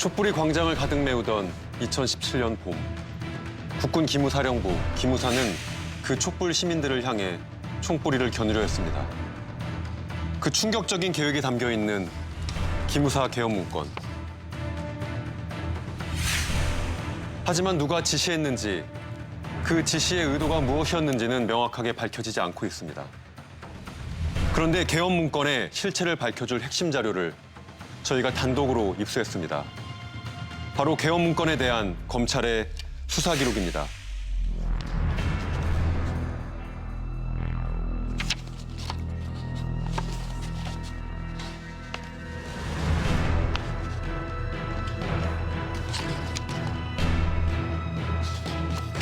촛불이 광장을 가득 메우던 2017년 봄. 국군 기무사령부, 기무사는 그 촛불 시민들을 향해 총뿌리를 겨누려 했습니다. 그 충격적인 계획에 담겨 있는 기무사 개헌 문건. 하지만 누가 지시했는지, 그 지시의 의도가 무엇이었는지는 명확하게 밝혀지지 않고 있습니다. 그런데 개헌 문건의 실체를 밝혀줄 핵심 자료를 저희가 단독으로 입수했습니다. 바로 개헌 문건에 대한 검찰의 수사 기록입니다.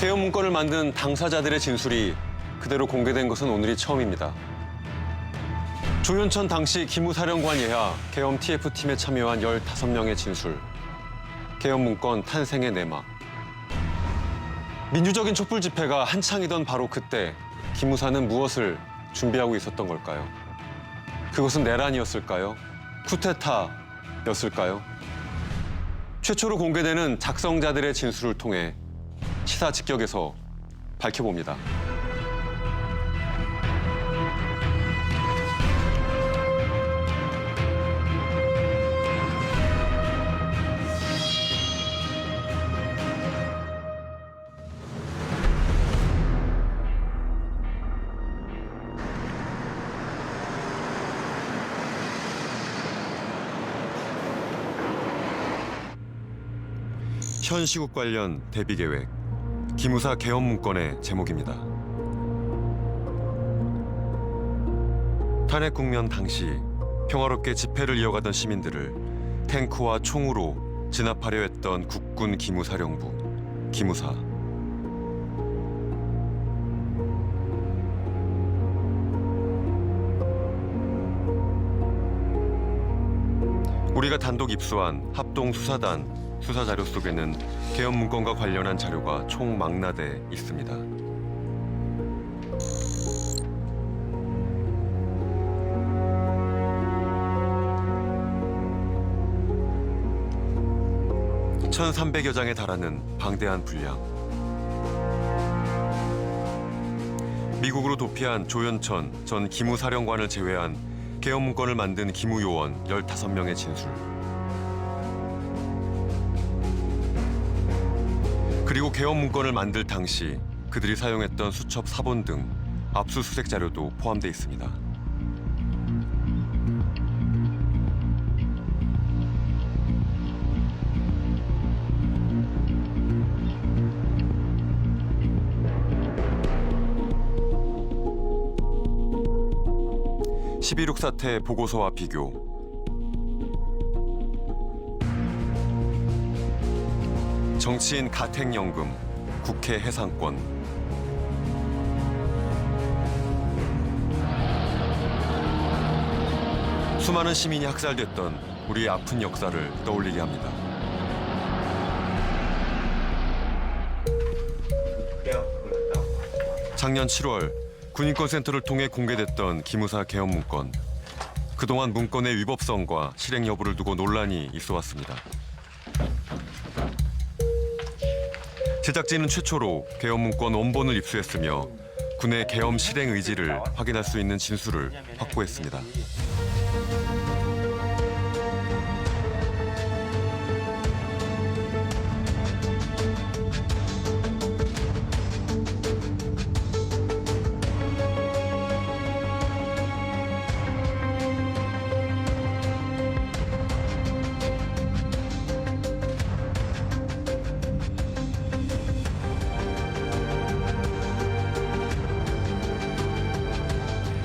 개헌 문건을 만든 당사자들의 진술이 그대로 공개된 것은 오늘이 처음입니다. 조윤천 당시 기무사령관 예하 계엄 TF팀에 참여한 15명의 진술. 개헌 문건 탄생의 내막. 민주적인 촛불 집회가 한창이던 바로 그때 기무사는 무엇을 준비하고 있었던 걸까요? 그것은 내란이었을까요? 쿠데타였을까요? 최초로 공개되는 작성자들의 진술을 통해 시사 직격에서 밝혀봅니다. 현 시국 관련 대비 계획, 기무사 개헌 문건의 제목입니다. 탄핵 국면 당시 평화롭게 집회를 이어가던 시민들을 탱크와 총으로 진압하려 했던 국군 기무사령부, 기무사. 우리가 단독 입수한 합동수사단 수사 자료 속에는 개헌 문건과 관련한 자료가 총 망라돼 있습니다. (1300여 장에) 달하는 방대한 분량. 미국으로 도피한 조연천 전 기무사령관을 제외한 개헌 문건을 만든 기무요원 15명의 진술. 그리고 개헌 문건을 만들 당시 그들이 사용했던 수첩 사본 등 압수수색 자료도 포함돼 있습니다. (12.6) 사태 보고서와 비교. 정치인 가택연금, 국회 해상권. 수많은 시민이 학살됐던 우리의 아픈 역사를 떠올리게 합니다. 작년 7월 군인권센터를 통해 공개됐던 기무사 개헌 문건. 그동안 문건의 위법성과 실행 여부를 두고 논란이 있어왔습니다. 제작진은 최초로 개헌 문건 원본을 입수했으며 군의 계엄 실행 의지를 확인할 수 있는 진술을 확보했습니다.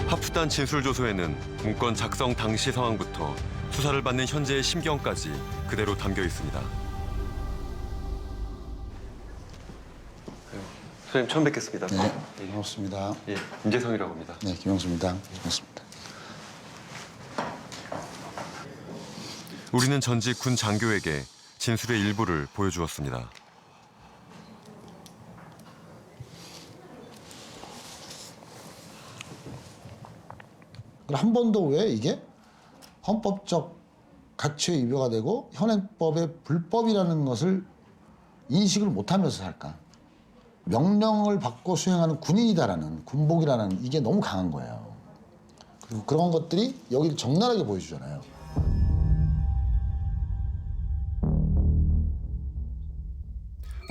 합수단 진술조서에는 문건 작성 당시 상황부터 수사를 받는 현재의 심경까지 그대로 담겨 있습니다. 선생님 처음 뵙겠습니다. 네, 반갑습니다. 예, 임재성이라고 합니다. 네, 김영수입니다. 반갑습니다. 우리는 전직 군 장교에게 진술의 일부를 보여주었습니다. 한 번도 왜 이게 헌법적 가치의 위배가 되고 현행법의 불법이라는 것을 인식을 못하면서 살까? 명령을 받고 수행하는 군인이다라는 군복이라는 이게 너무 강한 거예요. 그리고 그런 것들이 여기를 적나라하게 보여주잖아요.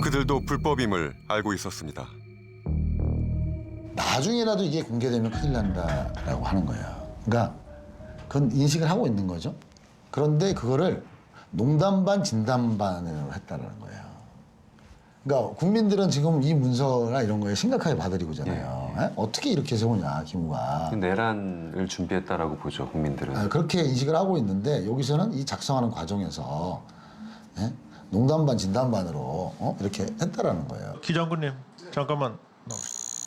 그들도 불법임을 알고 있었습니다. 나중에라도 이게 공개되면 큰일 난다라고 하는 거예요. 그러니까 그건 인식을 하고 있는 거죠. 그런데 그거를 농담 반 진담 반으로 했다라는 거예요. 그러니까 국민들은 지금 이 문서나 이런 거에 심각하게 받아들이고 있잖아요. 에? 어떻게 이렇게 세우냐, 기무가. 내란을 준비했다라고 보죠, 국민들은. 그렇게 인식을 하고 있는데 여기서는 이 작성하는 과정에서 예? 농담 반 진담 반으로 이렇게 했다라는 거예요. 기장군님 잠깐만.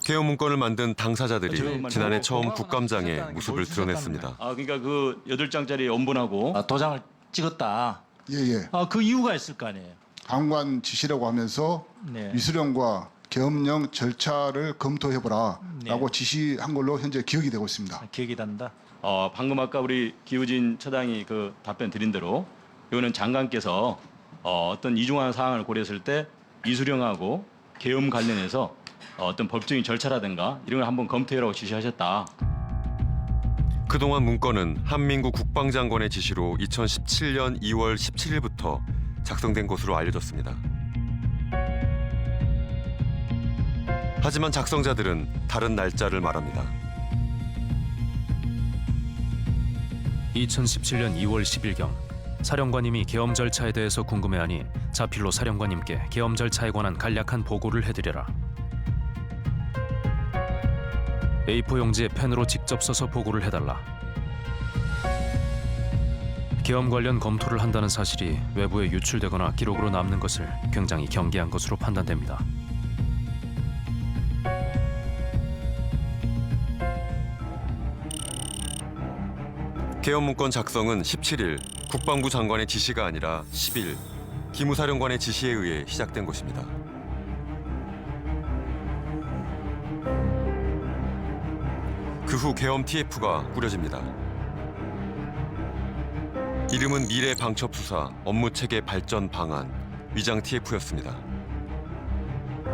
개헌 문건을 만든 당사자들이 지난해 처음 국감장에 모습을 드러냈습니다. 그러니까 그 8장짜리 원본하고 도장을 찍었다. 예예. 그 이유가 있을 거 아니에요. 장관 지시라고 하면서 네. 위수령과 계엄령 절차를 검토해보라라고 네. 지시한 걸로 현재 기억이 되고 있습니다. 기억이 난다. 방금 아까 우리 기우진 처장이 그 답변 드린 대로 이거는 장관께서 어떤 이중한 사항을 고려했을 때 이수령하고 계엄 관련해서 어떤 법적인 절차라든가 이런 걸 한번 검토해라고 지시하셨다. 그동안 문건은 한민구 국방장관의 지시로 2017년 2월 17일부터 작성된 것으로 알려졌습니다. 하지만 작성자들은 다른 날짜를 말합니다. 2017년 2월 10일경 사령관님이 계엄 절차에 대해서 궁금해하니 자필로 사령관님께 계엄 절차에 관한 간략한 보고를 해드려라. A4 용지에 펜으로 직접 써서 보고를 해달라. 계엄 관련 검토를 한다는 사실이 외부에 유출되거나 기록으로 남는 것을 굉장히 경계한 것으로 판단됩니다. 계엄 문건 작성은 17일 국방부 장관의 지시가 아니라 10일 기무사령관의 지시에 의해 시작된 것입니다. 그 후 계엄 TF가 꾸려집니다. 이름은 미래 방첩 수사 업무 체계 발전 방안 위장 TF였습니다.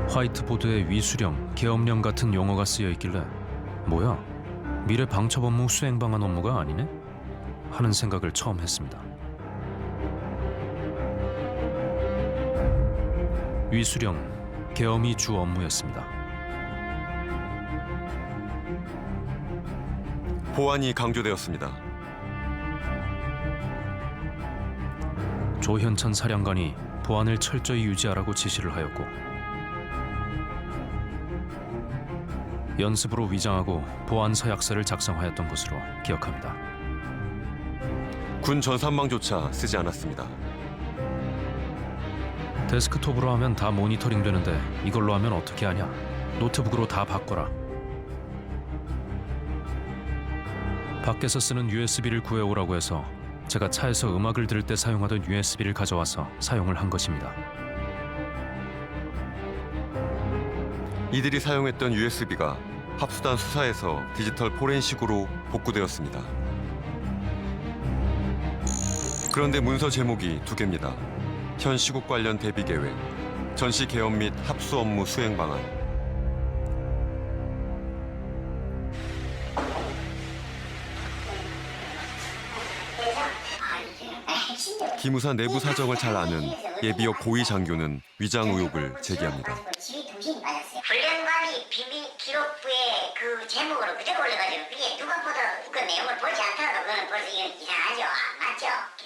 화이트보드에 위수령, 계엄령 같은 용어가 쓰여 있길래 뭐야? 미래 방첩 업무 수행 방안 업무가 아니네? 하는 생각을 처음 했습니다. 위수령, 계엄이 주 업무였습니다. 보안이 강조되었습니다. 조현천 사령관이 보안을 철저히 유지하라고 지시를 하였고 연습으로 위장하고 보안 서약서를 작성하였던 것으로 기억합니다. 군 전산망조차 쓰지 않았습니다. 데스크톱으로 하면 다 모니터링 되는데 이걸로 하면 어떻게 하냐? 노트북으로 다 바꿔라. 밖에서 쓰는 USB를 구해오라고 해서 제가 차에서 음악을 들을 때 사용하던 USB를 가져와서 사용을 한 것입니다. 이들이 사용했던 USB가 합수단 수사에서 디지털 포렌식으로 복구되었습니다. 그런데 문서 제목이 두 개입니다. 현 시국 관련 대비 계획, 전시 계엄 및 합수 업무 수행 방안. 기무사 내부 사정을 잘 아는 예비역 고위 장교는 위장 의혹을 제기합니다. 훈련관이 비밀 기록부에 그 제목으로 그대로 올려가지고 그게 누가 봐도 그 내용을 보지 않더라도 그거는 벌써 이건 이상하죠. 안 맞죠.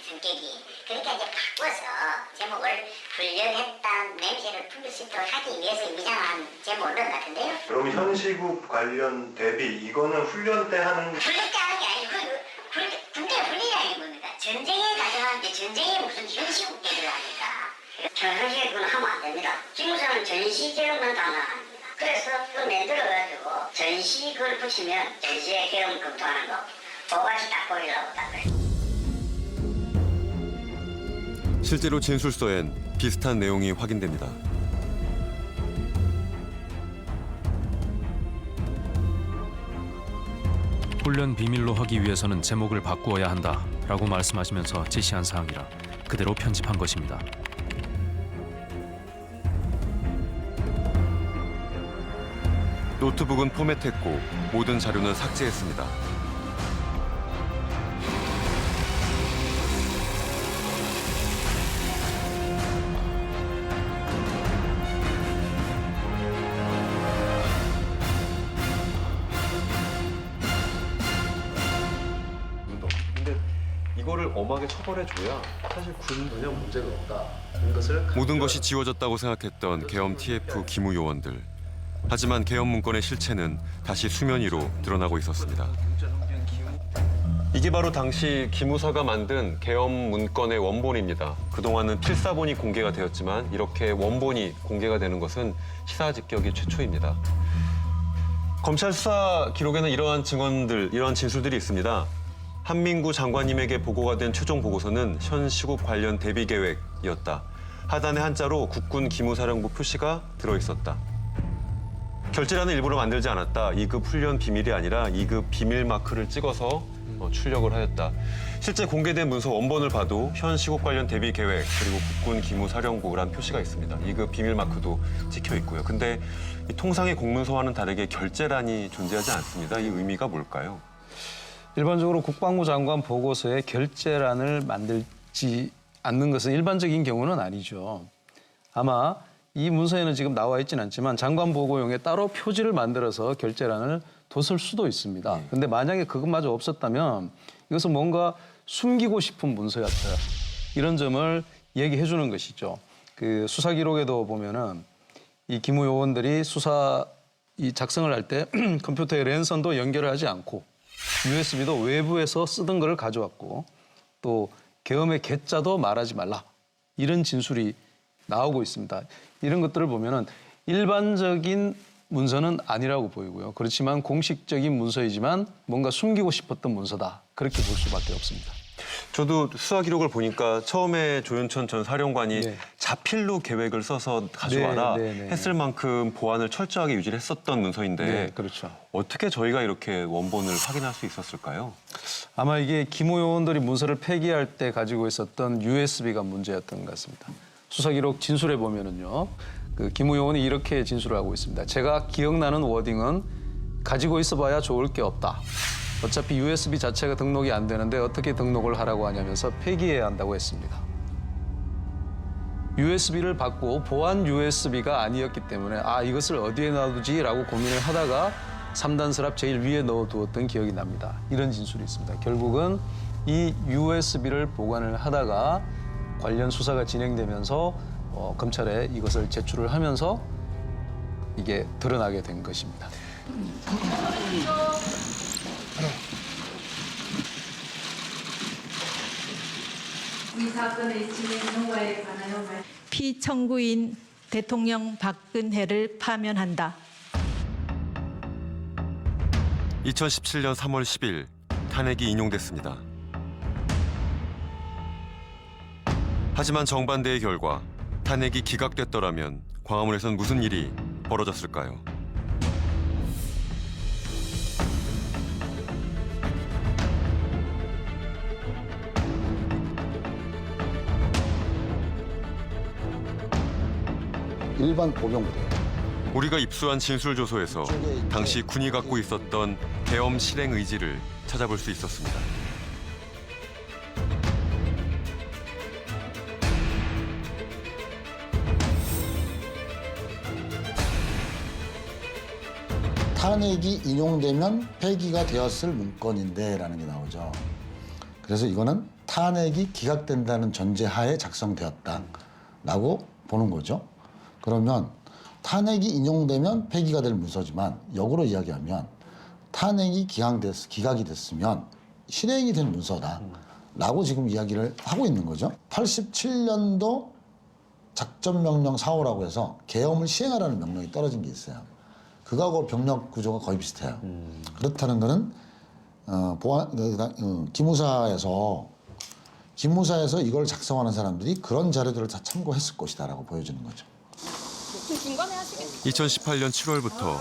성격이. 그러니까 이제 바꿔서 제목을 훈련했다는 냄새를 풍길 수 있도록 하기 위해서 위장한 제목을 넣은 것 같은데요. 그럼 현 시국 관련 대비 이거는 훈련 때 하는 훈련 때 하는 게 아니고 군대 훈련이라는 겁니다. 전쟁에 가져가는데 전쟁에 무슨 현시국 대비를 합니까? 현시에 그건 하면 안 됩니다. 기무사는 전시 계엄만 담당합니다. 그래서 그걸 만들어가지고 전시 그걸 붙이면 전시에 계엄 검토하는 거 보관시 딱 보이라고 딱 그래요. 실제로 진술서엔 비슷한 내용이 확인됩니다. 훈련 비밀로 하기 위해서는 제목을 바꾸어야 한다라고 말씀하시면서 지시한 사항이라 그대로 편집한 것입니다. 노트북은 포맷했고 모든 자료는 삭제했습니다. 근데 이거를 엄하게 처벌해줘야 사실 군 전혀 문제가 없다. 이것을 모든 것이 지워졌다고 생각했던 계엄 TF 기무 요원들. 하지만 계엄 문건의 실체는 다시 수면 위로 드러나고 있었습니다. 이게 바로 당시 기무사가 만든 계엄 문건의 원본입니다. 그동안은 필사본이 공개가 되었지만 이렇게 원본이 공개가 되는 것은 시사직격이 최초입니다. 검찰 수사 기록에는 이러한 증언들, 이러한 진술들이 있습니다. 한민구 장관님에게 보고가 된 최종 보고서는 현 시국 관련 대비 계획이었다. 하단에 한자로 국군 기무사령부 표시가 들어있었다. 결재란을 일부러 만들지 않았다. 2급 훈련 비밀이 아니라 2급 비밀 마크를 찍어서 출력을 하였다. 실제 공개된 문서 원본을 봐도 현 시국 관련 대비 계획 그리고 국군 기무사령부란 표시가 있습니다. 2급 비밀 마크도 찍혀 있고요. 근데 이 통상의 공문서와는 다르게 결재란이 존재하지 않습니다. 이 의미가 뭘까요? 일반적으로 국방부 장관 보고서에 결재란을 만들지 않는 것은 일반적인 경우는 아니죠. 아마 이 문서에는 지금 나와 있지는 않지만 장관 보고용에 따로 표지를 만들어서 결재란을 뒀을 수도 있습니다. 근데 만약에 그것마저 없었다면 이것은 뭔가 숨기고 싶은 문서였다. 이런 점을 얘기해 주는 것이죠. 그 수사 기록에도 보면은 이 기무 요원들이 수사 이 작성을 할 때 컴퓨터에 랜선도 연결을 하지 않고 USB도 외부에서 쓰던 거를 가져왔고 또 계엄의 계자도 말하지 말라. 이런 진술이 나오고 있습니다. 이런 것들을 보면은 일반적인 문서는 아니라고 보이고요. 그렇지만 공식적인 문서이지만 뭔가 숨기고 싶었던 문서다. 그렇게 볼 수밖에 없습니다. 저도 수사 기록을 보니까 처음에 조윤천 전 사령관이 네. 자필로 계획을 써서 가져와라 네. 했을 만큼 보안을 철저하게 유지를 했었던 문서인데 네, 그렇죠. 어떻게 저희가 이렇게 원본을 확인할 수 있었을까요? 아마 이게 기무 요원들이 문서를 폐기할 때 가지고 있었던 USB가 문제였던 것 같습니다. 수사 기록 진술해 보면은요. 그 기무 요원이 이렇게 진술을 하고 있습니다. 제가 기억나는 워딩은 가지고 있어봐야 좋을 게 없다. 어차피 USB 자체가 등록이 안 되는데 어떻게 등록을 하라고 하냐면서 폐기해야 한다고 했습니다. USB를 받고 보안 USB가 아니었기 때문에 이것을 어디에 놔두지라고 고민을 하다가 3단 서랍 제일 위에 넣어두었던 기억이 납니다. 이런 진술이 있습니다. 결국은 이 USB를 보관을 하다가 관련 수사가 진행되면서 검찰에 이것을 제출을 하면서 이게 드러나게 된 것입니다. 이 사건의 진행 경과에 관하여 피청구인 대통령 박근혜를 파면한다. 2017년 3월 10일 탄핵이 인용됐습니다. 하지만 정반대의 결과 탄핵이 기각됐더라면 광화문에선 무슨 일이 벌어졌을까요? 일반 보병부대. 우리가 입수한 진술조서에서 당시 군이 갖고 있었던 계엄 실행 의지를 찾아볼 수 있었습니다. 탄핵이 인용되면 폐기가 되었을 문건인데라는 게 나오죠. 그래서 이거는 탄핵이 기각된다는 전제하에 작성되었다라고 보는 거죠. 그러면 탄핵이 인용되면 폐기가 될 문서지만 역으로 이야기하면 탄핵이 기각이 됐으면 실행이 된 문서다라고 지금 이야기를 하고 있는 거죠. 87년도 작전명령 4호라고 해서 계엄을 시행하라는 명령이 떨어진 게 있어요. 그거하고 병력 구조가 거의 비슷해요. 그렇다는 거는 기무사에서 이걸 작성하는 사람들이 그런 자료들을 다 참고했을 것이다라고 보여주는 거죠. 2018년 7월부터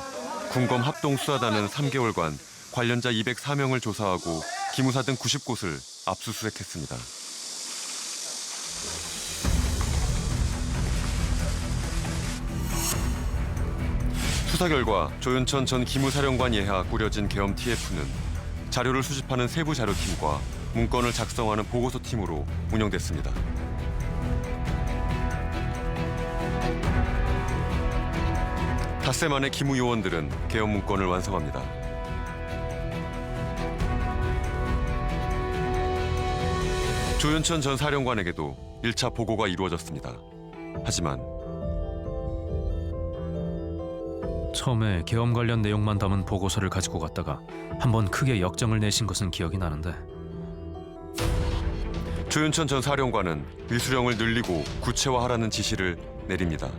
군검 합동수사단은 3개월간 관련자 204명을 조사하고 기무사 등 90곳을 압수수색했습니다. 수사 결과 조윤천 전 기무사령관 예하 꾸려진 계엄 TF는 자료를 수집하는 세부 자료팀과 문건을 작성하는 보고서팀으로 운영됐습니다. 닷새 만에 기무 요원들은 계엄 문건을 완성합니다. 조윤천 전 사령관에게도 1차 보고가 이루어졌습니다. 하지만 처음에 계엄 관련 내용만 담은 보고서를 가지고 갔다가 한번 크게 역정을 내신 것은 기억이 나는데 조윤천 전 사령관은 위수령을 늘리고 구체화하라는 지시를 내립니다.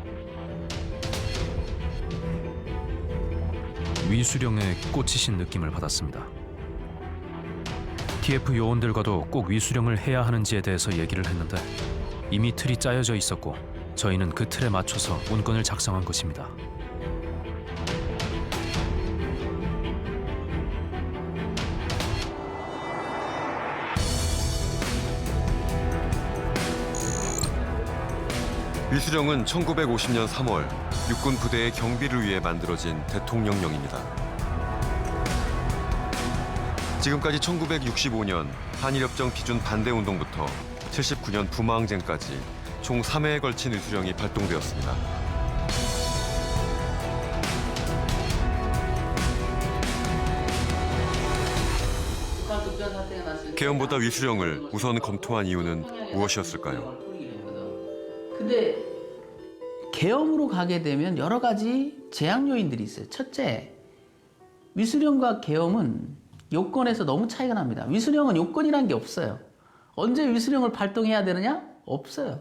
위수령에 꽂히신 느낌을 받았습니다. TF 요원들과도 꼭 위수령을 해야 하는지에 대해서 얘기를 했는데 이미 틀이 짜여져 있었고 저희는 그 틀에 맞춰서 문건을 작성한 것입니다. 위수령은 1950년 3월 육군 부대의 경비를 위해 만들어진 대통령령입니다. 지금까지 1965년 한일협정批准 반대운동부터 79년 부마항쟁까지 총 3회에 걸친 위수령이 발동되었습니다. 계엄보다 위수령을 우선 검토한 이유는 무엇이었을까요? 근데 계엄으로 가게 되면 여러 가지 제약 요인들이 있어요. 첫째, 위수령과 계엄은 요건에서 너무 차이가 납니다. 위수령은 요건이란 게 없어요. 언제 위수령을 발동해야 되느냐? 없어요.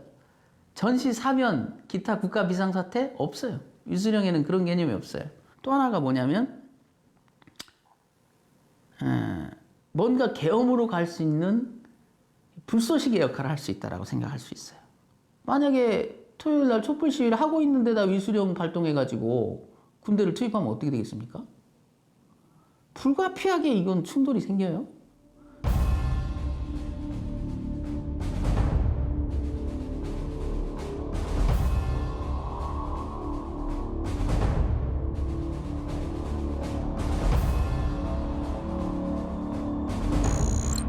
전시, 사면, 기타 국가 비상사태? 없어요. 위수령에는 그런 개념이 없어요. 또 하나가 뭐냐면 뭔가 계엄으로 갈 수 있는 불쏘시개 역할을 할 수 있다고 생각할 수 있어요. 만약에 토요일 날 촛불 시위를 하고 있는데다 위수령 발동해가지고 군대를 투입하면 어떻게 되겠습니까? 불가피하게 이건 충돌이 생겨요.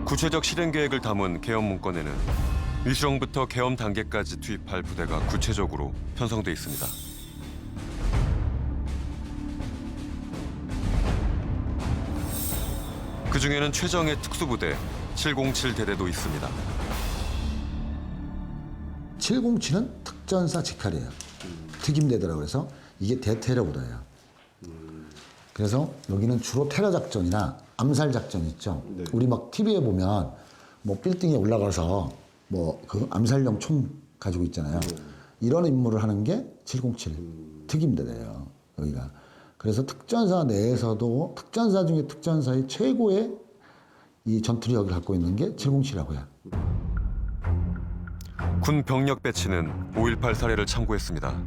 구체적 실행 계획을 담은 계엄 문건에는 위수령부터 계엄 단계까지 투입할 부대가 구체적으로 편성돼 있습니다. 그 중에는 최정예 특수부대 707대대도 있습니다. 707은 특전사 직할이에요. 특임대대라고 해서 이게 대테러 부대예요. 그래서 여기는 주로 테러 작전이나 암살 작전 있죠. 네. 우리 막 TV에 보면 뭐 빌딩에 올라가서 뭐 그 암살용 총 가지고 있잖아요. 이런 임무를 하는 게 707 특임대대예요. 여기가. 그래서 특전사 내에서도 특전사 중에 특전사의 최고의 이 전투력을 갖고 있는 게 707이라고 해요. 군 병력 배치는 5.18 사례를 참고했습니다.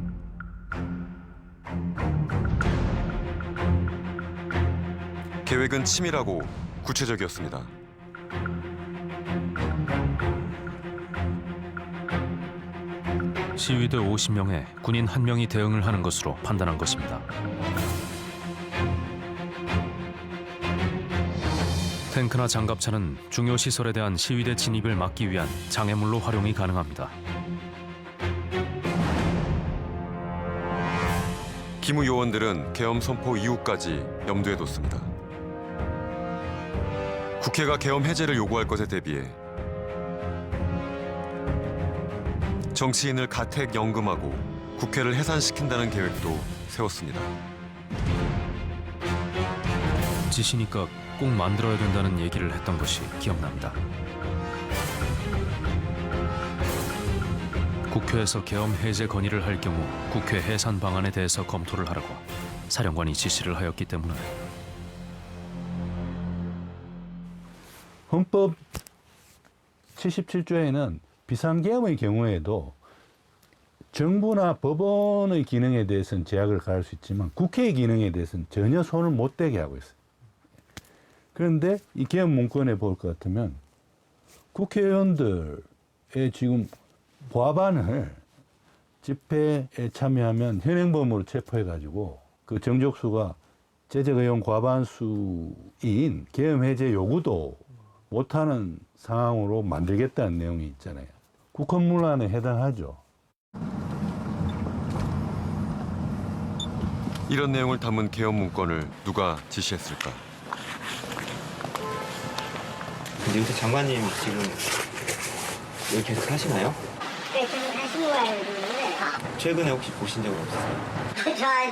계획은 치밀하고 구체적이었습니다. 시위대 50명에 군인 1명이 대응을 하는 것으로 판단한 것입니다. 탱크나 장갑차는 중요 시설에 대한 시위대 진입을 막기 위한 장애물로 활용이 가능합니다. 기무 요원들은 계엄 선포 이후까지 염두에 뒀습니다. 국회가 계엄 해제를 요구할 것에 대비해 정치인을 가택 연금하고 국회를 해산시킨다는 계획도 세웠습니다. 지시니까 꼭 만들어야 된다는 얘기를 했던 것이 기억납니다. 국회에서 계엄 해제 건의를 할 경우 국회 해산 방안에 대해서 검토를 하라고 사령관이 지시를 하였기 때문에 헌법 77조에는 비상계엄의 경우에도 정부나 법원의 기능에 대해서는 제약을 가할 수 있지만 국회의 기능에 대해서는 전혀 손을 못 대게 하고 있어요. 그런데 이 계엄 문건에 볼 것 같으면 국회의원들의 지금 과반을 집회에 참여하면 현행범으로 체포해가지고 그 정족수가 제적의원 과반수인 계엄 해제 요구도 못하는 상황으로 만들겠다는 내용이 있잖아요. 국헌문란에 해당하죠. 이런 내용을 담은 계엄 문건을 누가 지시했을까? 근데 요새 장관님 지금 여기 계속 하시나요? 네, 저는 하신 거예요. 최근에 혹시 보신 적은 없으세요?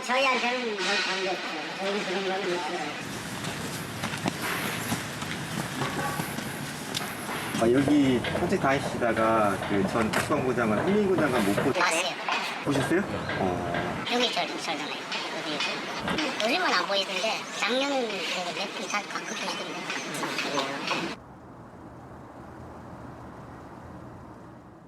저희한테는 뭘 관계없어요. 저희는 그런 거는 못 들어요. 여기 현직 다니시다가 그 전 국방부 장관 한민구 장관 못 봤어요. 보셨어요? 여기 저잖아요. 요즘은 안 보이던데 작년 몇분 다 가끔 보이던데.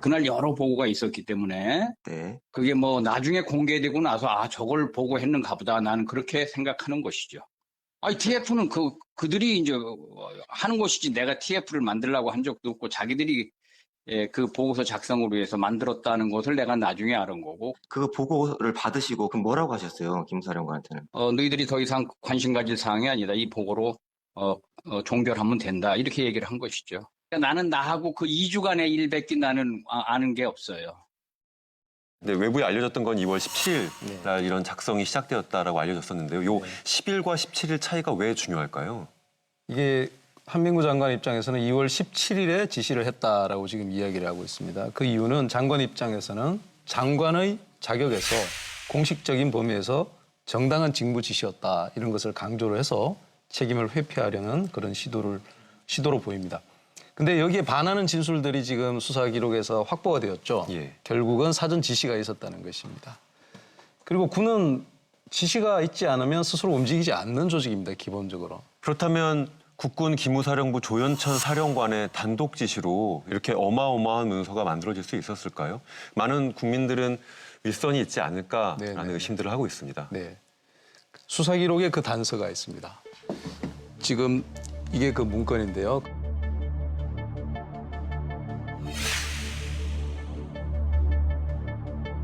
그날 여러 보고가 있었기 때문에 네. 그게 뭐 나중에 공개되고 나서 아 저걸 보고했는가 보다 나는 그렇게 생각하는 것이죠. 아니 TF는 그들이 이제 하는 것이지 내가 TF를 만들려고 한 적도 없고 자기들이 그 보고서 작성을 위해서 만들었다는 것을 내가 나중에 알은 거고. 그 보고를 받으시고 그럼 뭐라고 하셨어요, 김사령관한테는? 너희들이 더 이상 관심 가질 사항이 아니다. 이 보고로 종결하면 된다. 이렇게 얘기를 한 것이죠. 나는 나하고 그 2주간의 일밖에 나는 아는 게 없어요. 네, 외부에 알려졌던 건 2월 17일 날 이런 작성이 시작되었다라고 알려졌었는데요. 요 10일과 17일 차이가 왜 중요할까요? 이게 한민구 장관 입장에서는 2월 17일에 지시를 했다라고 지금 이야기를 하고 있습니다. 그 이유는 장관 입장에서는 장관의 자격에서 공식적인 범위에서 정당한 직무 지시였다 이런 것을 강조를 해서 책임을 회피하려는 그런 시도로 보입니다. 근데 여기에 반하는 진술들이 지금 수사 기록에서 확보가 되었죠. 예. 결국은 사전 지시가 있었다는 것입니다. 그리고 군은 지시가 있지 않으면 스스로 움직이지 않는 조직입니다, 기본적으로. 그렇다면 국군 기무사령부 조연천 사령관의 단독 지시로 이렇게 어마어마한 문서가 만들어질 수 있었을까요? 많은 국민들은 윗선이 있지 않을까라는 네네. 의심들을 하고 있습니다. 네. 수사 기록에 그 단서가 있습니다. 지금 이게 그 문건인데요.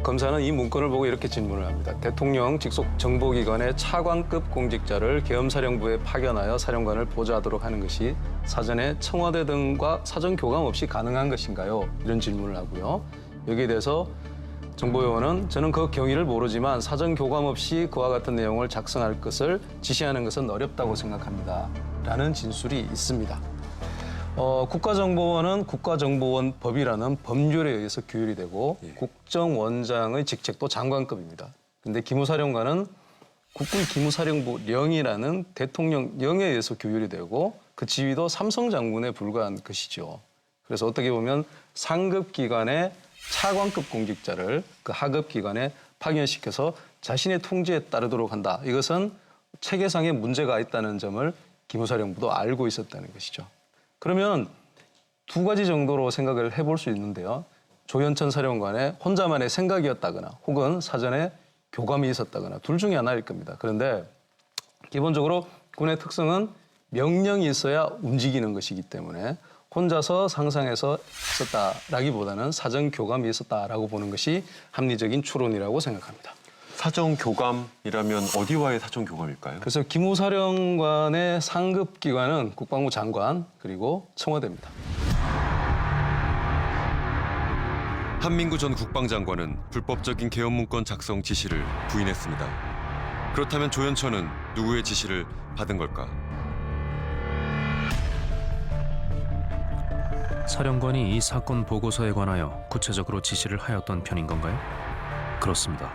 검사는 이 문건을 보고 이렇게 질문을 합니다. 대통령 직속 정보기관의 차관급 공직자를 계엄사령부에 파견하여 사령관을 보좌하도록 하는 것이 사전에 청와대 등과 사전 교감 없이 가능한 것인가요? 이런 질문을 하고요. 여기에 대해서 정보요원은 저는 그 경위를 모르지만 사전 교감 없이 그와 같은 내용을 작성할 것을 지시하는 것은 어렵다고 생각합니다. 라는 진술이 있습니다. 국가정보원은 국가정보원법이라는 법률에 의해서 규율이 되고 국정원장의 직책도 장관급입니다. 그런데 기무사령관은 국군 기무사령부령이라는 대통령령에 의해서 규율이 되고 그 지위도 삼성 장군에 불과한 것이죠. 그래서 어떻게 보면 상급 기관의 차관급 공직자를 그 하급 기관에 파견시켜서 자신의 통제에 따르도록 한다. 이것은 체계상의 문제가 있다는 점을 기무사령부도 알고 있었다는 것이죠. 그러면 두 가지 정도로 생각을 해볼 수 있는데요. 조연천 사령관의 혼자만의 생각이었다거나 혹은 사전에 교감이 있었다거나 둘 중에 하나일 겁니다. 그런데 기본적으로 군의 특성은 명령이 있어야 움직이는 것이기 때문에 혼자서 상상해서 있었다라기보다는 사전 교감이 있었다라고 보는 것이 합리적인 추론이라고 생각합니다. 사전 교감이라면 어디와의 사전 교감일까요? 그래서 기무사령관의 상급 기관은 국방부 장관 그리고 청와대입니다. 한민구 전 국방장관은 불법적인 계엄 문건 작성 지시를 부인했습니다. 그렇다면 조연천은 누구의 지시를 받은 걸까? 사령관이 이 사건 보고서에 관하여 구체적으로 지시를 하였던 편인 건가요? 그렇습니다.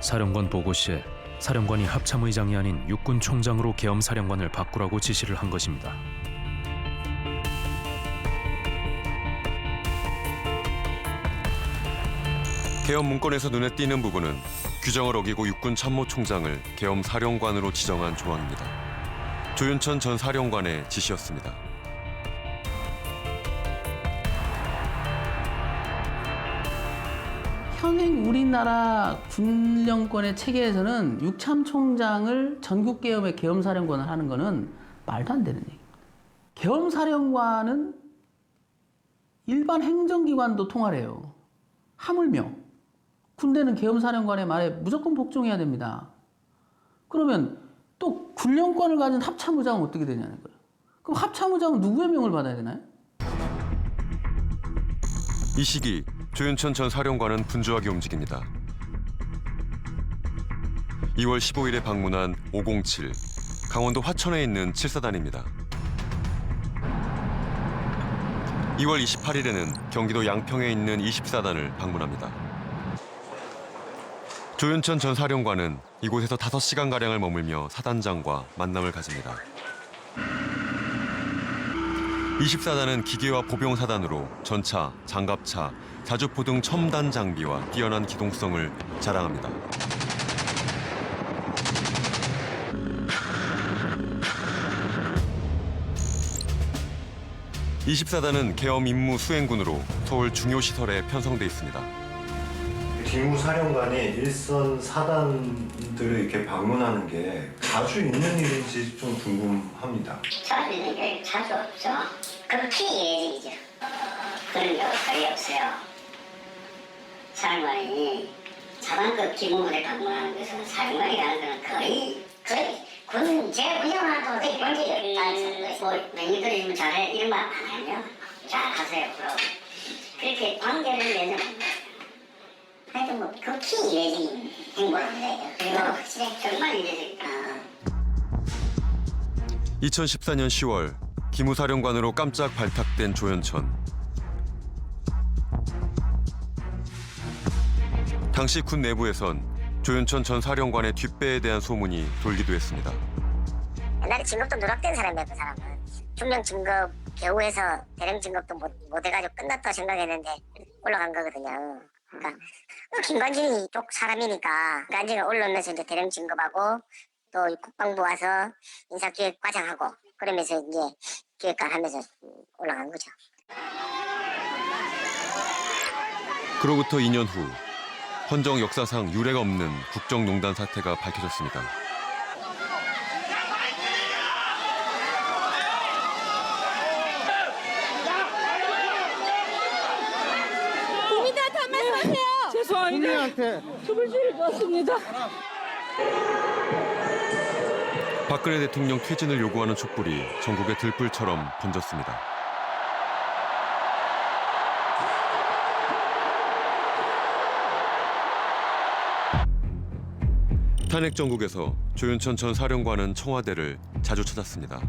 사령관 보고 시에 사령관이 합참의장이 아닌 육군 총장으로 계엄사령관을 바꾸라고 지시를 한 것입니다. 계엄 문건에서 눈에 띄는 부분은 규정을 어기고 육군 참모총장을 계엄사령관으로 지정한 조항입니다. 조윤천 전 사령관의 지시였습니다. 선생님, 우리나라 군령권의 체계에서는 육참총장을 전국계엄의 계엄사령관을 하는 거는 말도 안 되는 얘기입니다. 계엄사령관은 일반 행정기관도 통할해요. 하물며 군대는 계엄사령관의 말에 무조건 복종해야 됩니다. 그러면 또 군령권을 가진 합참의장은 어떻게 되냐는 거예요. 그럼 합참의장은 누구의 명을 받아야 되나요? 이 시기 조윤천 전 사령관은 분주하게 움직입니다. 2월 15일에 방문한 507, 강원도 화천에 있는 7사단입니다. 2월 28일에는 경기도 양평에 있는 20사단을 방문합니다. 조윤천 전 사령관은 이곳에서 5시간가량을 머물며 사단장과 만남을 가집니다. 20사단은 기계화 보병사단으로 전차, 장갑차, 자주포 등 첨단 장비와 뛰어난 기동성을 자랑합니다. (20사단은) 계엄 임무 수행군으로 서울 중요 시설에 편성돼 있습니다. 김우 사령관이 일선 사단들을 이렇게 방문하는 게 자주 있는 일인지 좀 궁금합니다. 자주 있는 게 자주 없죠. 극히 예외적이죠. 그런 경우 거의 없어요. 사령관이 사단급 기무부대 방문하는 것은 사령관이라는 것은 거의 군 제 운영하는 도저히 본 적이 없다는 뭐 매니저님 잘해 이런 말 안 하면 잘 하세요. 그럼 그렇게 관계를 맺는 거예요. 하여튼 뭐 극히 이례적인 행보랍니다. 그리고 확실히 정말 이례적이다. 2014년 10월 기무사령관으로 깜짝 발탁된 조윤천. 당시 군 내부에선 조윤천 전 사령관의 뒷배에 대한 소문이 돌기도 했습니다. 옛날에 진급도 누락된 사람이야. 그 사람은 중령 진급 겨우해서 대령 진급도 못 해가지고 끝났다 생각했는데 올라간 거거든요. 그러니까 김관진이 쪽 사람이니까 김관진을 올라오면서 이제 대령 진급하고 또 국방부 와서 인사기획과장하고 그러면서 이제 기획관 하면서 올라간 거죠. 그로부터 2년 후 헌정 역사상 유례가 없는 국정농단 사태가 밝혀졌습니다. 국민들한테 한 말씀 하세요. 죄송합니다. 죽을 줬습니다. 박근혜 대통령 퇴진을 요구하는 촛불이 전국에 들불처럼 번졌습니다. 탄핵 정국에서 조윤천 전 사령관은 청와대를 자주 찾았습니다.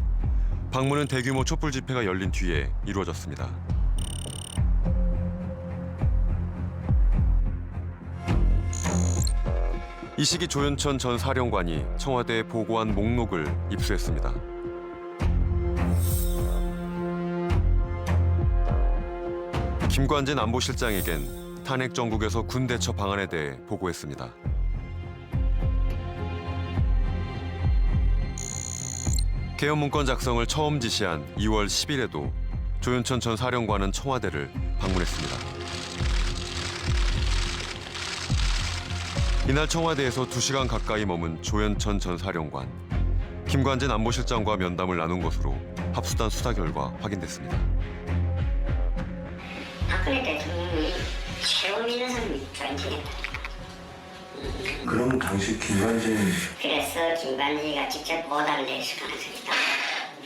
방문은 대규모 촛불 집회가 열린 뒤에 이루어졌습니다. 이 시기 조윤천 전 사령관이 청와대에 보고한 목록을 입수했습니다. 김관진 안보실장에겐 탄핵 정국에서 군 대처 방안에 대해 보고했습니다. 계엄 문건 작성을 처음 지시한 2월 10일에도 조윤천 전 사령관은 청와대를 방문했습니다. 이날 청와대에서 2시간 가까이 머문 조윤천 전 사령관. 김관진 안보실장과 면담을 나눈 것으로 합수단 수사 결과 확인됐습니다. 박근혜 대통령이 최고 믿는 사람이 조윤천이었다. 그럼 당시 김관진 그래서 김관진이가 직접 오다를 냈을 가능성이 있다.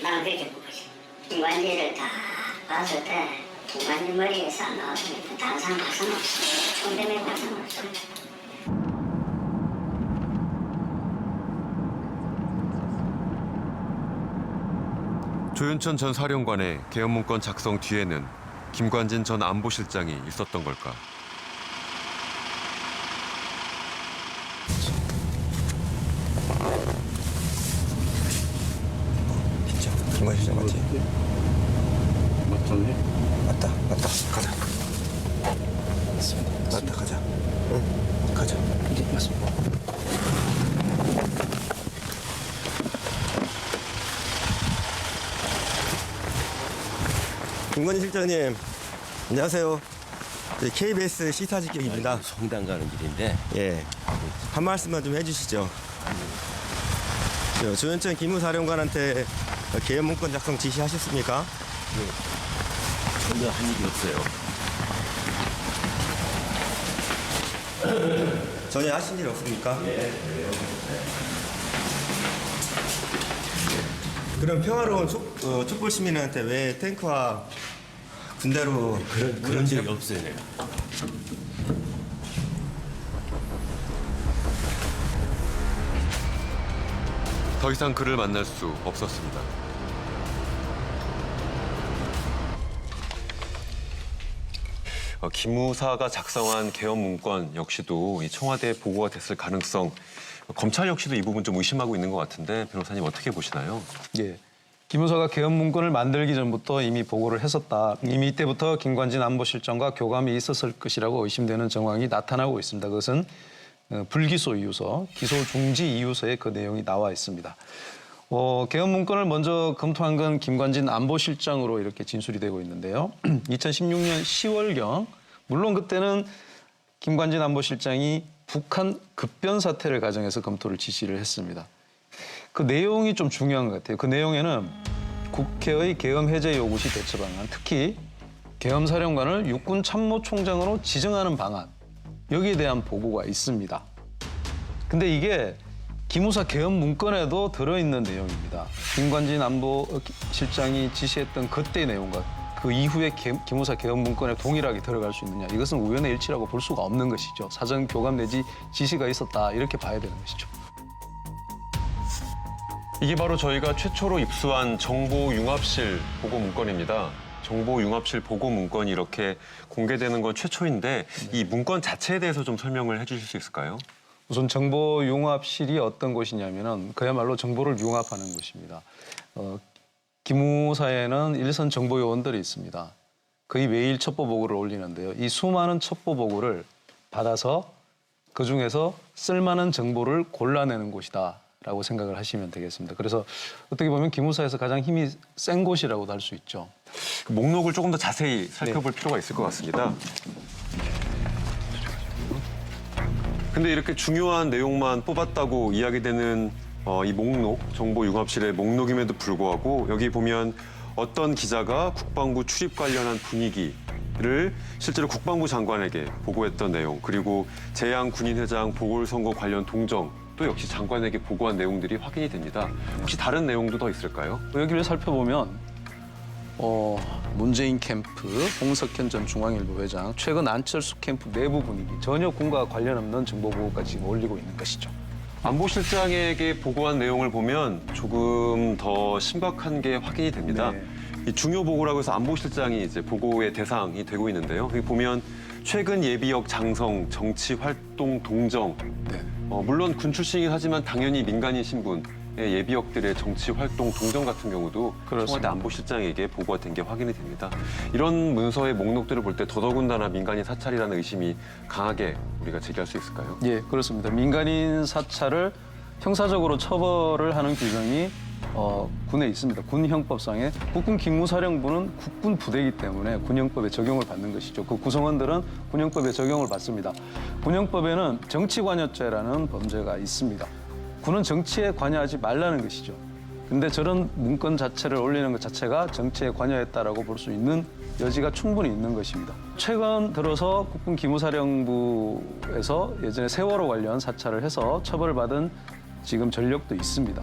나는 그렇게 보거지. 김관진을 다 봤을 때 김관진 머리에서 안 나왔으면 다른 사람 할 수는 없어. 총대면 할 수는 없어. 조윤천 전 사령관의 계엄 문건 작성 뒤에는 김관진 전 안보실장이 있었던 걸까? 진짜 김관진 맞지? 맞잖아요. 맞다. 가자. 맞다. 가자. 응. 가자. 네, 맞습니다. 김관진 실장님, 안녕하세요. 네, KBS 시사직경입니다. 성당 가는 길인데. 예, 한 말씀만 좀 해주시죠. 조현천 기무사령관한테 계엄 문건 작성 지시하셨습니까? 전혀 한 일이 없어요. 전혀 하신 일 없습니까? 예. 그럼 평화로운 촛불 시민한테 왜 탱크와 군대로 그런 적이 없어요, 내가. 더 이상 그를 만날 수 없었습니다. 기무사가 작성한 계엄 문건 역시도 이 청와대에 보고가 됐을 가능성, 검찰 역시도 이 부분 좀 의심하고 있는 것 같은데 변호사님 어떻게 보시나요? 예. 기무사가 계엄 문건을 만들기 전부터 이미 보고를 했었다. 이미 이때부터 김관진 안보실장과 교감이 있었을 것이라고 의심되는 정황이 나타나고 있습니다. 그것은 불기소 이유서, 기소 중지 이유서에 그 내용이 나와 있습니다. 계엄 문건을 먼저 검토한 건 김관진 안보실장으로 이렇게 진술이 되고 있는데요. 2016년 10월경, 물론 그때는 김관진 안보실장이 북한 급변 사태를 가정해서 검토를 지시를 했습니다. 그 내용이 좀 중요한 것 같아요. 그 내용에는 국회의 계엄 해제 요구시 대처 방안, 특히 계엄 사령관을 육군 참모총장으로 지정하는 방안, 여기에 대한 보고가 있습니다. 근데 이게 기무사 계엄 문건에도 들어있는 내용입니다. 김관진 안보실장이 지시했던 그때의 내용과 그 이후에 기무사 계엄 문건에 동일하게 들어갈 수 있느냐. 이것은 우연의 일치라고 볼 수가 없는 것이죠. 사전 교감 내지 지시가 있었다. 이렇게 봐야 되는 것이죠. 이게 바로 저희가 최초로 입수한 정보융합실 보고 문건입니다. 정보융합실 보고 문건이 이렇게 공개되는 건 최초인데 이 문건 자체에 대해서 좀 설명을 해주실 수 있을까요? 우선 정보융합실이 어떤 곳이냐면은 그야말로 정보를 융합하는 곳입니다. 기무사에는 일선 정보요원들이 있습니다. 거의 매일 첩보 보고를 올리는데요. 이 수많은 첩보 보고를 받아서 그중에서 쓸만한 정보를 골라내는 곳이다라고 생각을 하시면 되겠습니다. 그래서 어떻게 보면 기무사에서 가장 힘이 센 곳이라고도 할 수 있죠. 그 목록을 조금 더 자세히 살펴볼 필요가 있을 것 같습니다. 근데 이렇게 중요한 내용만 뽑았다고 이야기되는 이 목록, 정보융합실의 목록임에도 불구하고 여기 보면 어떤 기자가 국방부 출입 관련한 분위기를 실제로 국방부 장관에게 보고했던 내용, 그리고 재양 군인회장 보궐선거 관련 동정, 또 역시 장관에게 보고한 내용들이 확인이 됩니다. 혹시 다른 내용도 더 있을까요? 여기를 살펴보면 문재인 캠프, 홍석현 전 중앙일보 회장, 최근 안철수 캠프 내부 분위기, 전혀 군과 관련 없는 정보 보고가 지금 올리고 있는 것이죠. 안보실장에게 보고한 내용을 보면 조금 더 심각한 게 확인이 됩니다. 네. 이 중요 보고라고 해서 안보실장이 이제 보고의 대상이 되고 있는데요. 여기 보면 최근 예비역 장성 정치 활동 동정. 네. 물론 군 출신이긴 하지만 당연히 민간인 신분의 예비역들의 정치 활동 동정 같은 경우도 그렇습니다. 청와대 안보실장에게 보고가 된 게 확인이 됩니다. 이런 문서의 목록들을 볼 때 더더군다나 민간인 사찰이라는 의심이 강하게 우리가 제기할 수 있을까요? 예, 그렇습니다. 민간인 사찰을 형사적으로 처벌을 하는 규정이 군에 있습니다. 군형법상에 국군 기무사령부는 국군 부대이기 때문에 군형법에 적용을 받는 것이죠. 그 구성원들은 군형법에 적용을 받습니다. 군형법에는 정치관여죄라는 범죄가 있습니다. 군은 정치에 관여하지 말라는 것이죠. 근데 저런 문건 자체를 올리는 것 자체가 정치에 관여했다라고 볼 수 있는 여지가 충분히 있는 것입니다. 최근 들어서 국군 기무사령부에서 예전에 세월호 관련 사찰을 해서 처벌을 받은 지금 전력도 있습니다.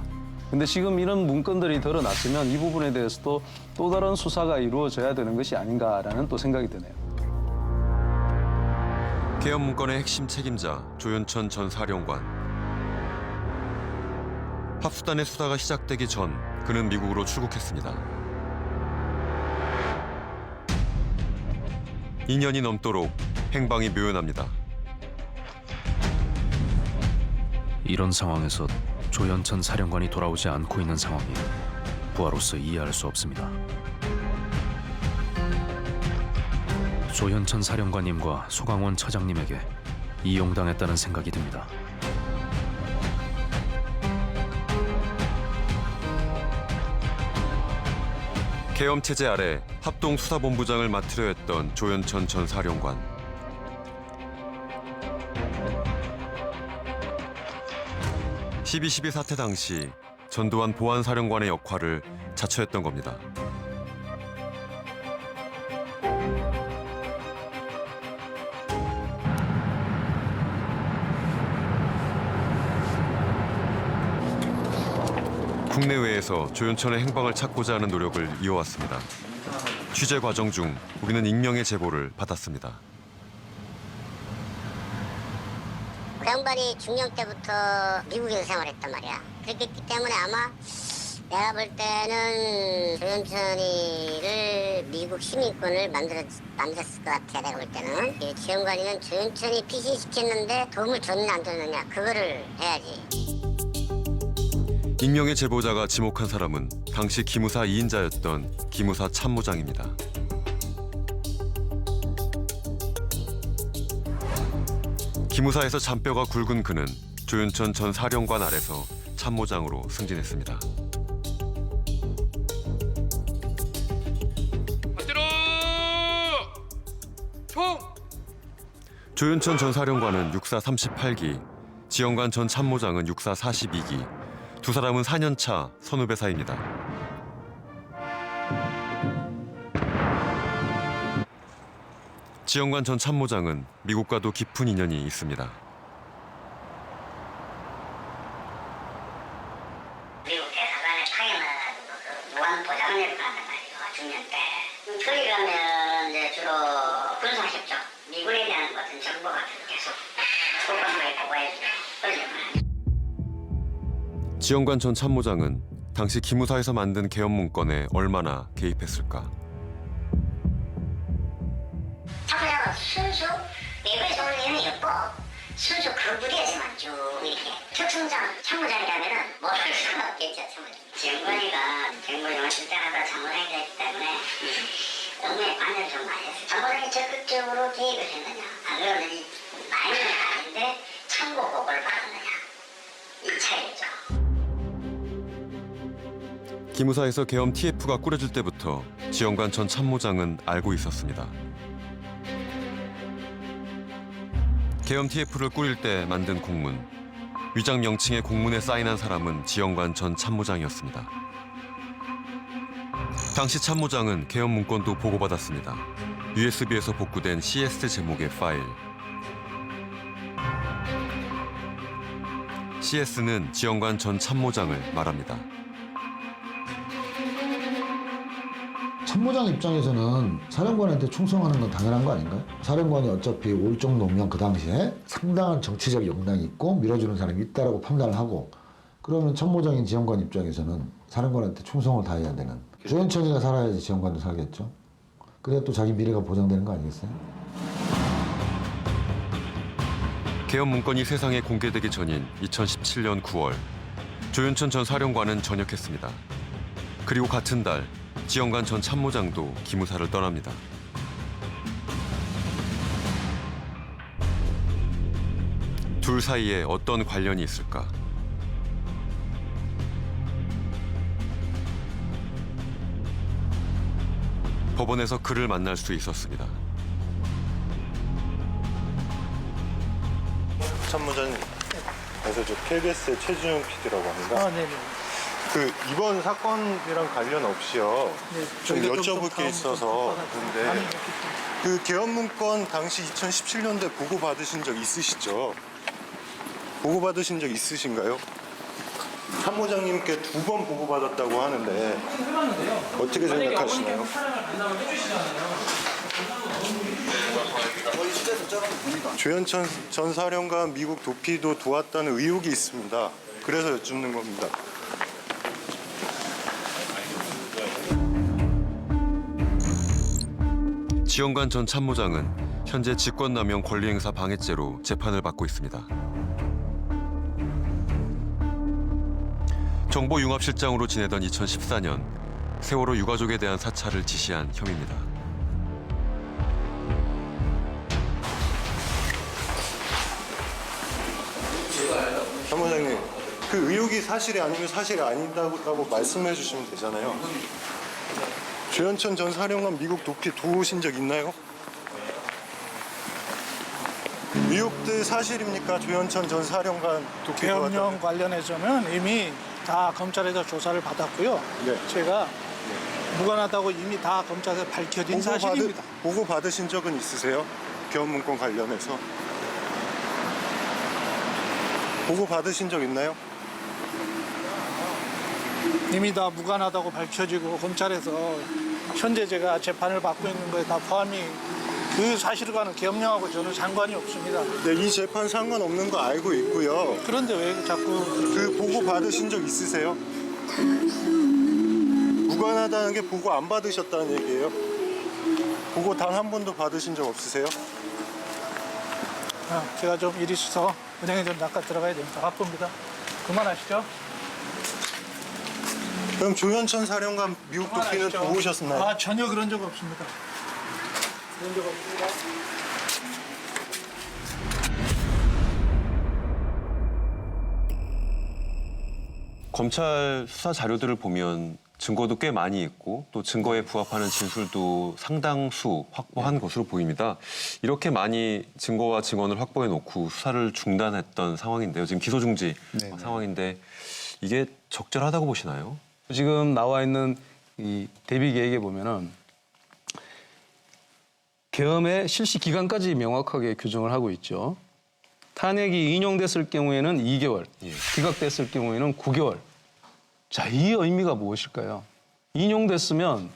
근데 지금 이런 문건들이 드러났으면 이 부분에 대해서도 또 다른 수사가 이루어져야 되는 것이 아닌가라는 또 생각이 드네요. 계엄 문건의 핵심 책임자 조현천 전 사령관. 합수단의 수사가 시작되기 전 그는 미국으로 출국했습니다. 2년이 넘도록 행방이 묘연합니다. 이런 상황에서 조현천 사령관이 돌아오지 않고 있는 상황이 부하로서 이해할 수 없습니다. 조현천 사령관님과 소강원 처장님에게 이용당했다는 생각이 듭니다. 계엄 체제 아래 합동수사본부장을 맡으려 했던 조현천 전 사령관. 12.12 사태 당시 전두환 보안사령관의 역할을 자처했던 겁니다. 국내외에서 조윤천의 행방을 찾고자 하는 노력을 이어왔습니다. 취재 과정 중 우리는 익명의 제보를 받았습니다. 그 양반이 중년 때부터 미국에서 생활했단 말이야. 그렇기 때문에 아마 내가 볼 때는 조윤천이를 미국 시민권을 만들었을 것 같아. 내가 볼 때는 지원관이는 조윤천이 피신시켰는데 도움을 줬느냐 안 줬느냐 그거를 해야지. 익명의 제보자가 지목한 사람은 당시 기무사 2인자였던 기무사 참모장입니다. 기무사에서 잔뼈가 굵은 그는 조윤천 전 사령관 아래서 참모장으로 승진했습니다. 조윤천 전 사령관은 육사 38기, 지영관 전 참모장은 육사 42기, 두 사람은 4년차 선후배 사이입니다. 지영관 전 참모장은 미국과도 깊은 인연이 있습니다. 미국 대사관에 파견해가지고 그 무한 보장을 받는 말이죠. 중년 때. 거기 가면 이제 주로 군사협정, 미군에 대한 어떤 정보 같은 거 계속 국방부에 보고해주고 그러죠. 지영관 전 참모장은 당시 기무사에서 만든 계엄 문건에 얼마나 개입했을까? 참모장은 순수 미국에서 온 내용이었고 순수 그 부대에서만 쭉 이렇게 특성상 참모장이라면은 모를 수가 없겠죠. 참모장. 지영관이가 정보용을 실장하다 참모장이 됐기 때문에 업무에 관여를 좀 많이 했어요. 참모장이 적극적으로 개입을 했느냐 아니면 많이는 아닌데 참고 보고를 받았느냐 이 차이죠. 기무사에서 계엄 TF가 꾸려질 때부터 지영관 전 참모장은 알고 있었습니다. 계엄 TF를 꾸릴 때 만든 공문, 위장 명칭의 공문에 사인한 사람은 지영관 전 참모장이었습니다. 당시 참모장은 계엄 문건도 보고받았습니다. USB에서 복구된 CS 제목의 파일. CS는 지영관 전 참모장을 말합니다. 참모장 입장에서는 사령관한테 충성하는 건 당연한 거 아닌가요? 사령관이 어차피 올 정도면 그 당시에 상당한 정치적 역량이 있고 밀어주는 사람이 있다라고 판단을 하고 그러면 참모장인 지영관 입장에서는 사령관한테 충성을 다해야 되는 조윤천이가 살아야지 지영관도 살겠죠. 그래야 또 자기 미래가 보장되는 거 아니겠어요? 계엄 문건이 세상에 공개되기 전인 2017년 9월 조윤천 전 사령관은 전역했습니다. 그리고 같은 달 지영관 전 참모장도 기무사를 떠납니다. 둘 사이에 어떤 관련이 있을까? 법원에서 그를 만날 수 있었습니다. 참모장님, 그래서 저 KBS의 최준영 PD라고 합니다. 네네. 그 이번 사건이랑 관련 없이요. 좀 여쭤볼 게 있어서 근데 그 계엄 문건 당시 2017년도에 보고 받으신 적 있으시죠? 보고 받으신 적 있으신가요? 참모장님께 2번 보고 받았다고 하는데 어떻게 생각하시나요? 조윤천 전 사령관 미국 도피도 도왔다는 의혹이 있습니다. 그래서 여쭙는 겁니다. 지영관 전 참모장은 현재 직권남용 권리행사 방해죄로 재판을 받고 있습니다. 정보융합실장으로 지내던 2014년 세월호 유가족에 대한 사찰을 지시한 혐의입니다. 참모장님, 그 의혹이 사실이 아니면 사실이 아니다고 말씀해 주시면 되잖아요. 조윤천 전 사령관 미국 도피 도우신 적 있나요? 미혹들 사실입니까? 조현천 전 사령관 계엄령 관련해서는 이미 다 검찰에서 조사를 받았고요. 제가 무관하다고 이미 다 검찰에서 밝혀진 사실입니다. 보고 받으신 적은 있으세요? 계엄 문건 관련해서 보고 받으신 적 있나요? 이미 다 무관하다고 밝혀지고 검찰에서 현재 제가 재판을 받고 있는 거에 다 포함이 그 사실과는 계엄령하고 저는 상관이 없습니다. 네, 이 재판 상관없는 거 알고 있고요. 그런데 왜 자꾸 그 보고 받으신 적 있으세요? 무관하다는 게 보고 안 받으셨다는 얘기예요? 보고 단 한 번도 받으신 적 없으세요? 제가 좀 일이 있어서 은행에 좀 잠깐 들어가야 됩니다. 바쁩니다. 그만하시죠. 그럼 조현천 사령관 미국 도피는 도우셨나요? 전혀 그런 적 없습니다. 그런 적 없습니다. 검찰 수사 자료들을 보면 증거도 꽤 많이 있고 또 증거에 부합하는 진술도 상당수 확보한 것으로 보입니다. 이렇게 많이 증거와 증언을 확보해 놓고 수사를 중단했던 상황인데요. 지금 기소 중지 상황인데 이게 적절하다고 보시나요? 지금 나와 있는 이 대비 계획에 보면은 계엄의 실시 기간까지 명확하게 규정을 하고 있죠. 탄핵이 인용됐을 경우에는 2개월, 기각됐을 경우에는 9개월. 자, 이 의미가 무엇일까요? 인용됐으면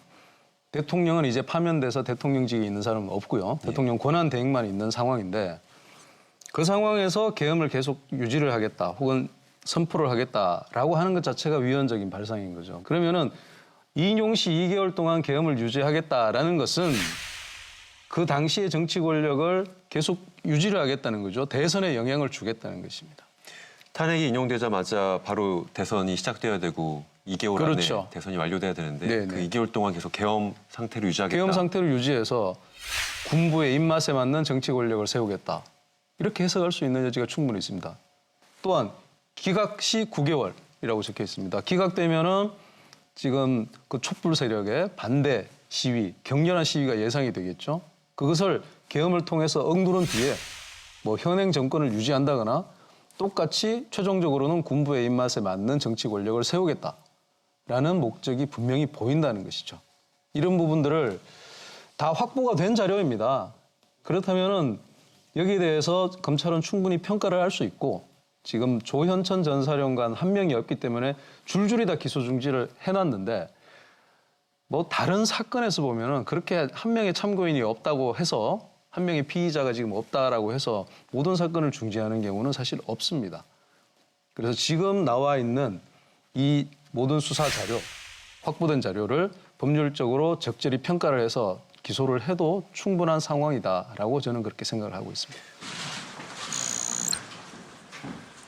대통령은 이제 파면돼서 대통령직에 있는 사람은 없고요. 대통령 권한 대행만 있는 상황인데 그 상황에서 계엄을 계속 유지를 하겠다 혹은 선포를 하겠다라고 하는 것 자체가 위헌적인 발상인 거죠. 그러면은 인용 시 2개월 동안 계엄을 유지하겠다라는 것은 그 당시의 정치 권력을 계속 유지를 하겠다는 거죠. 대선에 영향을 주겠다는 것입니다. 탄핵이 인용되자마자 바로 대선이 시작돼야 되고 2개월 그렇죠. 안에 대선이 완료돼야 되는데 네네. 그 2개월 동안 계속 계엄 상태로 유지하겠다. 계엄 상태를 유지해서 군부의 입맛에 맞는 정치 권력을 세우겠다. 이렇게 해석할 수 있는 여지가 충분히 있습니다. 또한 기각 시 9개월이라고 적혀 있습니다. 기각되면은 지금 그 촛불 세력의 반대 시위, 격렬한 시위가 예상이 되겠죠. 그것을 계엄을 통해서 억누른 뒤에 뭐 현행 정권을 유지한다거나 똑같이 최종적으로는 군부의 입맛에 맞는 정치 권력을 세우겠다라는 목적이 분명히 보인다는 것이죠. 이런 부분들을 다 확보가 된 자료입니다. 그렇다면은 여기에 대해서 검찰은 충분히 평가를 할 수 있고 지금 조현천 전 사령관 한 명이 없기 때문에 줄줄이 다 기소 중지를 해놨는데 뭐 다른 사건에서 보면은 그렇게 한 명의 참고인이 없다고 해서 한 명의 피의자가 지금 없다라고 해서 모든 사건을 중지하는 경우는 사실 없습니다. 그래서 지금 나와 있는 이 모든 수사 자료, 확보된 자료를 법률적으로 적절히 평가를 해서 기소를 해도 충분한 상황이다라고 저는 그렇게 생각을 하고 있습니다.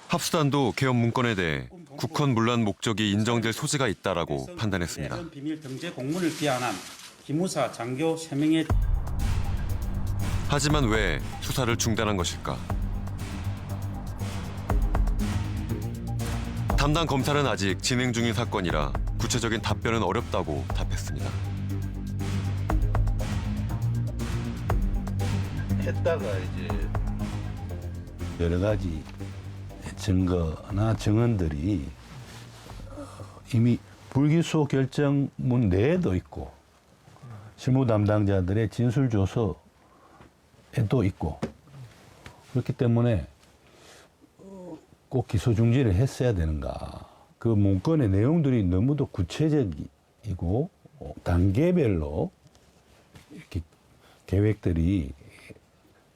합수단도 계엄 문건에 대해 국헌 문란 목적이 인정될 소지가 있다라고 판단했습니다. 비밀 등재 공문을 기한한 기무사 장교 3명의 하지만 왜 수사를 중단한 것일까? 담당 검찰은 아직 진행 중인 사건이라 구체적인 답변은 어렵다고 답했습니다. 했다가 이제 여러 가지 증거나 증언들이 이미 불기소 결정문 내에도 있고 실무 담당자들의 진술 조서에도 있고 그렇기 때문에 꼭 기소 중지를 했어야 되는가. 그 문건의 내용들이 너무도 구체적이고 단계별로 이렇게 계획들이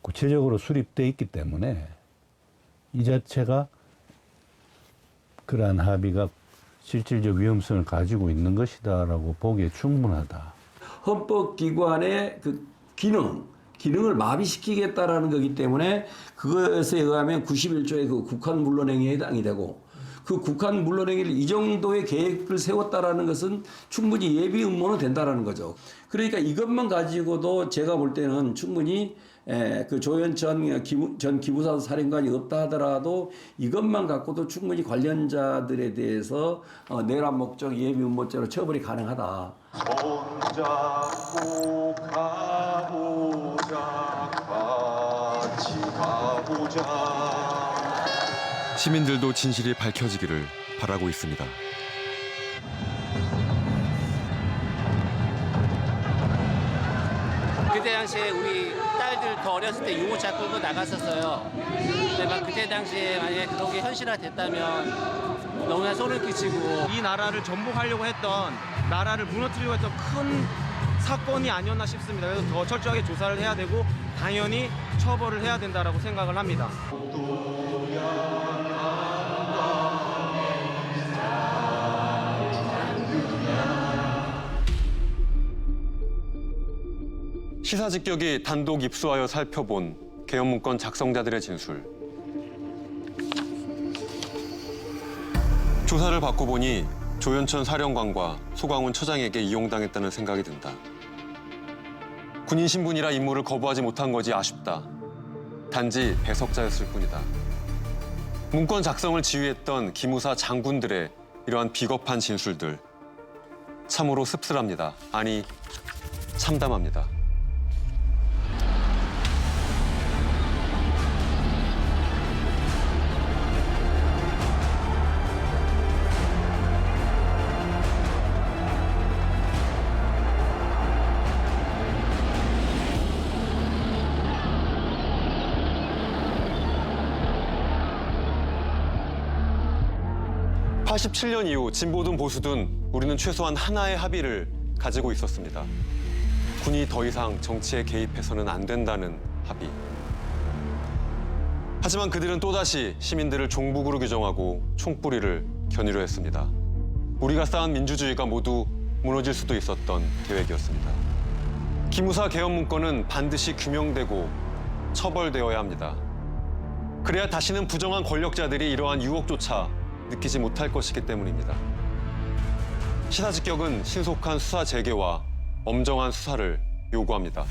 구체적으로 수립돼 있기 때문에 이 자체가 그러한 합의가 실질적 위험성을 가지고 있는 것이다라고 보기에 충분하다. 헌법기관의 그 기능을 마비시키겠다라는 거기 때문에 그것에 의하면 91조의 그 국한 물론행위에 해당이 되고 그 국한 물론행위를 이 정도의 계획을 세웠다라는 것은 충분히 예비 음모는 된다라는 거죠. 그러니까 이것만 가지고도 제가 볼 때는 충분히 그 조현천 전 기무사 사령관이 없다 하더라도 이것만 갖고도 충분히 관련자들에 대해서 내란 목적 예비 음모죄로 처벌이 가능하다. 손잡고 가보자 같이 시민들도 진실이 밝혀지기를 바라고 있습니다. 그때 당시에 우리 딸들 더 어렸을 때 유모차 끌고 나갔었어요. 근데 막 그때 당시에 만약에 그런 게 현실화됐다면 너무나 소름 끼치고 이 나라를 전복하려고 했던 나라를 무너뜨리려고 했던 큰 사건이 아니었나 싶습니다. 그래서 더 철저하게 조사를 해야 되고 당연히 처벌을 해야 된다라고 생각을 합니다. 시사직격이 단독 입수하여 살펴본 계엄문건 작성자들의 진술. 조사를 받고 보니 조현천 사령관과 소강훈 처장에게 이용당했다는 생각이 든다. 군인 신분이라 임무를 거부하지 못한 거지 아쉽다. 단지 배석자였을 뿐이다. 문건 작성을 지휘했던 기무사 장군들의 이러한 비겁한 진술들. 참으로 씁쓸합니다. 아니, 참담합니다. (87년) 이후 진보든 보수든 우리는 최소한 하나의 합의를 가지고 있었습니다. 군이 더 이상 정치에 개입해서는 안 된다는 합의. 하지만 그들은 또다시 시민들을 종북으로 규정하고 총뿌리를 겨누려 했습니다. 우리가 쌓은 민주주의가 모두 무너질 수도 있었던 계획이었습니다. 기무사 계엄 문건은 반드시 규명되고 처벌되어야 합니다. 그래야 다시는 부정한 권력자들이 이러한 유혹조차 느끼지 못할 것이기 때문입니다. 시사직격은 신속한 수사 재개와 엄정한 수사를 요구합니다.